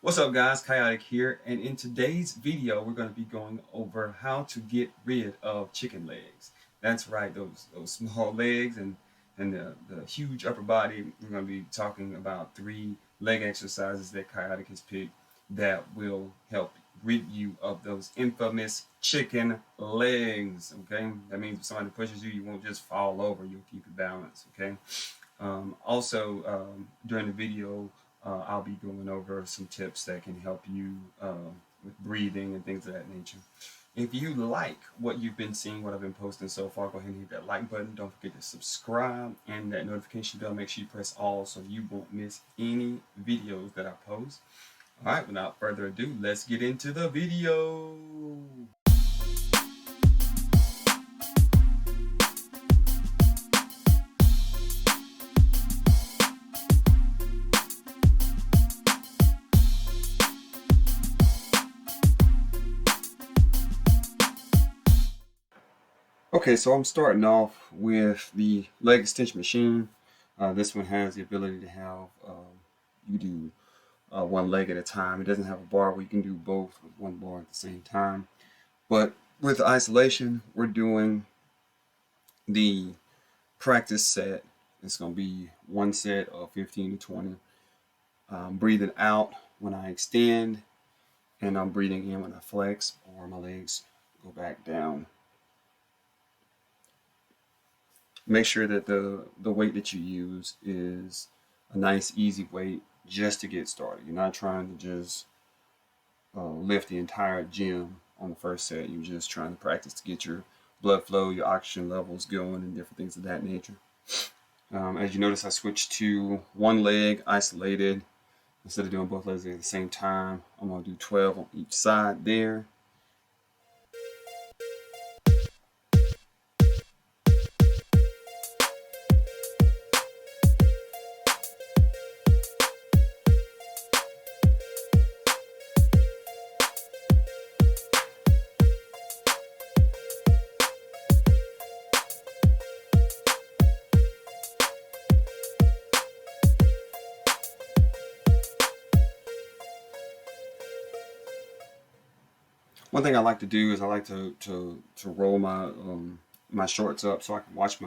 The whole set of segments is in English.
What's up guys, Chaotic here, and in today's video we're going to be going over how to get rid of chicken legs. That's right, those small legs and the huge upper body. We're going to be talking about 3 leg exercises that Chaotic has picked that will help rid you of those infamous chicken legs. Okay, that means if somebody pushes you, you won't just fall over, you'll keep your balance. Okay. Also, during the video, I'll be going over some tips that can help you with breathing and things of that nature. If you like what you've been seeing, what I've been posting so far, go ahead and hit that like button. Don't forget to subscribe and that notification bell. Make sure you press all so you won't miss any videos that I post. All right, without further ado, let's get into the video. Okay, so I'm starting off with the leg extension machine. This one has the ability to have you do one leg at a time. It doesn't have a bar where you can do both with one bar at the same time. But with isolation, we're doing the practice set. It's going to be one set of 15 to 20. Breathing out when I extend, and I'm breathing in when I flex or my legs go back down. Make sure that the weight that you use is a nice easy weight just to get started. You're not trying to just lift the entire gym on the first set. You're just trying to practice to get your blood flow, your oxygen levels going, and different things of that nature. As you notice, I switched to one leg isolated. Instead of doing both legs at the same time, I'm going to do 12 on each side there. One thing I like to do is I like to roll my shorts up so I can watch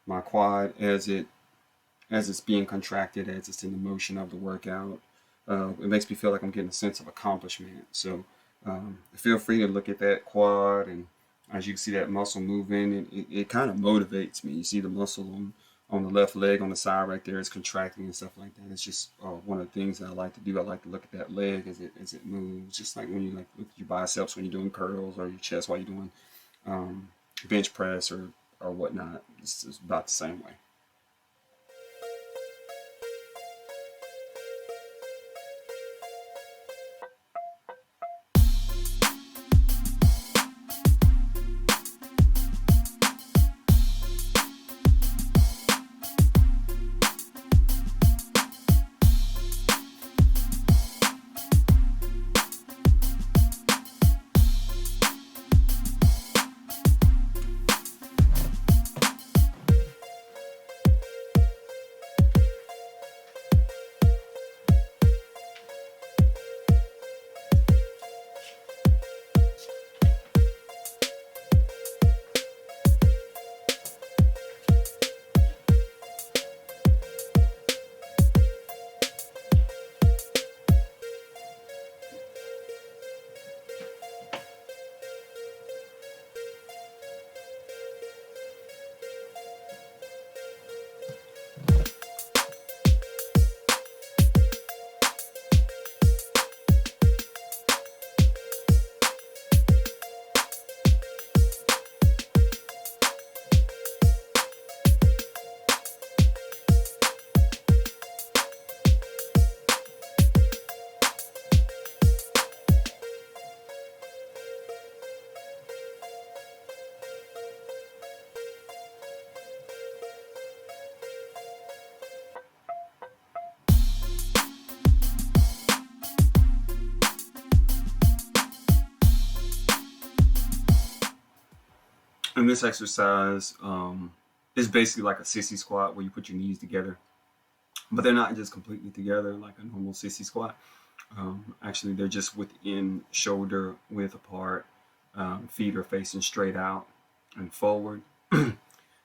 my quad as it's being contracted, as it's in the motion of the workout. It makes me feel like I'm getting a sense of accomplishment. So feel free to look at that quad, and as you can see that muscle moving, it kind of motivates me. You see the muscle on the left leg on the side right there is contracting and stuff like that. It's just one of the things that I like to do. I like to look at that leg as it moves, just like when you like look at your biceps when you're doing curls, or your chest while you're doing bench press or whatnot. It's about the same way. And this exercise is basically like a sissy squat where you put your knees together, but they're not just completely together like a normal sissy squat. Actually, they're just within shoulder width apart. Feet are facing straight out and forward.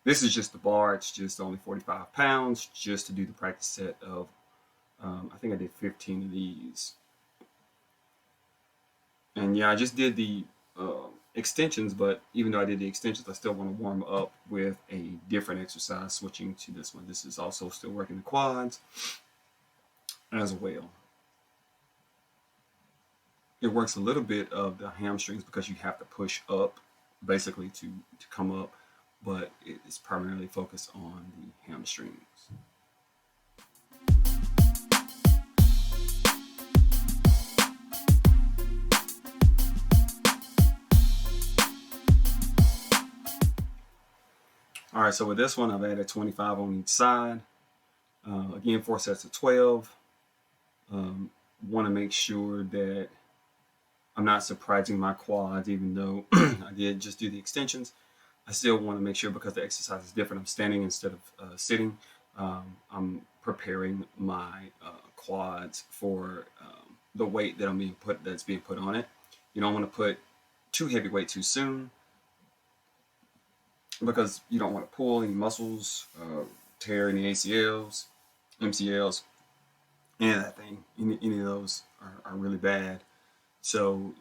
This is just the bar. It's just only 45 pounds just to do the practice set of, I think I did 15 of these. And yeah, I just did the extensions, but even though I did the extensions, I still want to warm up with a different exercise, switching to this one. This is also still working the quads as well. It works a little bit of the hamstrings because you have to push up basically to come up, but it's primarily focused on the hamstrings. All right, so with this one, I've added 25 on each side. Again, 4 sets of 12. Want to make sure that I'm not surprising my quads, even though I did just do the extensions. I still want to make sure, because the exercise is different, I'm standing instead of sitting. I'm preparing my quads for the weight that's being put on it. You don't want to put too heavy weight too soon, because you don't want to pull any muscles, tear any ACLs, MCLs, any of that thing. Any of those are really bad. So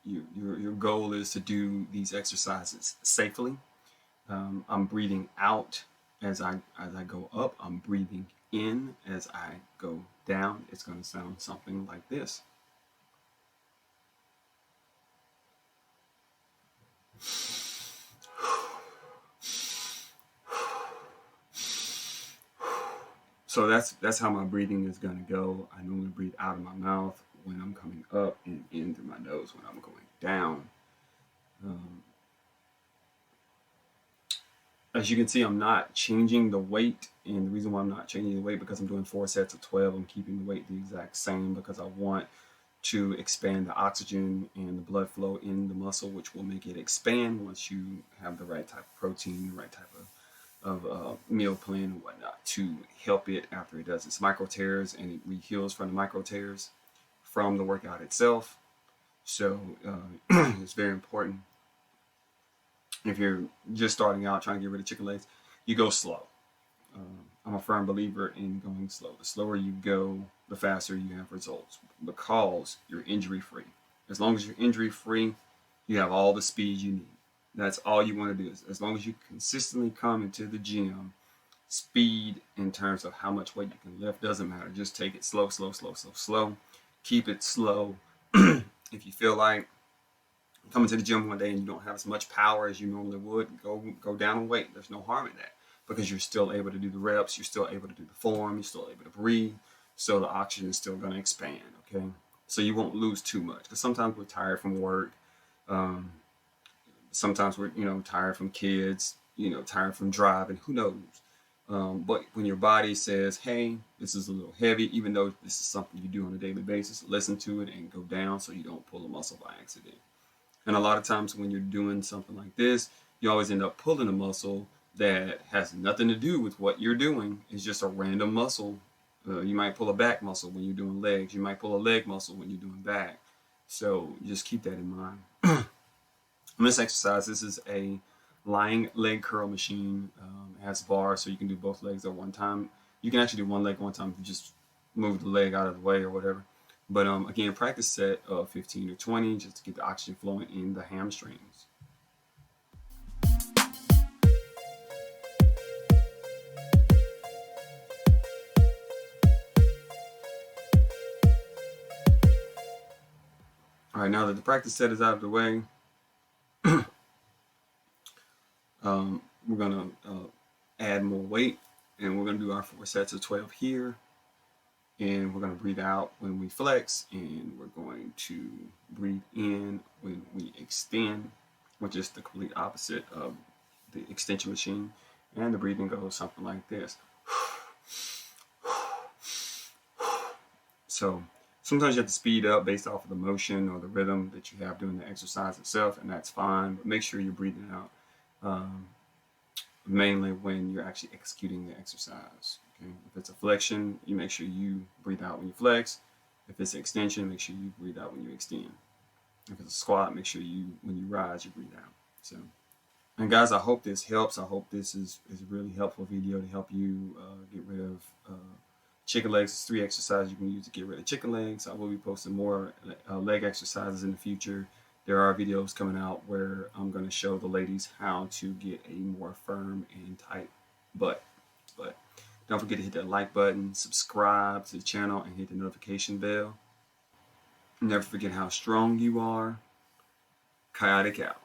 your goal is to do these exercises safely. I'm breathing out as I go up. I'm breathing in as I go down. It's going to sound something like this. So that's how my breathing is going to go. I normally breathe out of my mouth when I'm coming up, and in through my nose when I'm going down. As you can see, I'm not changing the weight, and the reason why I'm not changing the weight, because I'm doing 4 sets of 12. I'm keeping the weight the exact same because I want to expand the oxygen and the blood flow in the muscle, which will make it expand once you have the right type of protein, the right type of meal plan and whatnot to help it after it does its micro tears, and it re-heals from the micro tears from the workout itself. So it's very important. If you're just starting out trying to get rid of chicken legs, you go slow. I'm a firm believer in going slow. The slower you go, the faster you have results, because you're injury free. As long as you're injury free, you have all the speed you need. That's all you want to do. As long as you consistently come into the gym, speed in terms of how much weight you can lift doesn't matter. Just take it slow, slow, slow, slow, slow. Keep it slow. If you feel like coming to the gym one day and you don't have as much power as you normally would, go down in weight. There's no harm in that, because you're still able to do the reps, you're still able to do the form, you're still able to breathe, so the oxygen is still going to expand. Okay, so you won't lose too much, because sometimes we're tired from work, sometimes we're tired from kids, tired from driving, who knows. But when your body says, hey, this is a little heavy, even though this is something you do on a daily basis, listen to it and go down so you don't pull a muscle by accident. And a lot of times when you're doing something like this, you always end up pulling a muscle that has nothing to do with what you're doing. It's just a random muscle. You might pull a back muscle when you're doing legs. You might pull a leg muscle when you're doing back. So just keep that in mind. On this exercise, this is a lying leg curl machine. It has bars, so you can do both legs at one time. You can actually do one leg one time if you just move the leg out of the way or whatever. But again, practice set of 15 or 20 just to get the oxygen flowing in the hamstrings. All right, now that the practice set is out of the way, we're going to add more weight, and we're going to do our 4 sets of 12 here. And we're going to breathe out when we flex, and we're going to breathe in when we extend, which is the complete opposite of the extension machine. And the breathing goes something like this. So sometimes you have to speed up based off of the motion or the rhythm that you have doing the exercise itself, and that's fine. But make sure you're breathing out, mainly when you're actually executing the exercise. Okay? If it's a flexion, you make sure you breathe out when you flex. If it's an extension, make sure you breathe out when you extend. If it's a squat, make sure you, when you rise, you breathe out. So, and guys, I hope this helps. I hope this is a really helpful video to help you get rid of chicken legs. It's 3 exercises you can use to get rid of chicken legs. I will be posting more leg exercises in the future. There are videos coming out where I'm going to show the ladies how to get a more firm and tight butt. But don't forget to hit that like button, subscribe to the channel, and hit the notification bell. Never forget how strong you are. Chaotic out.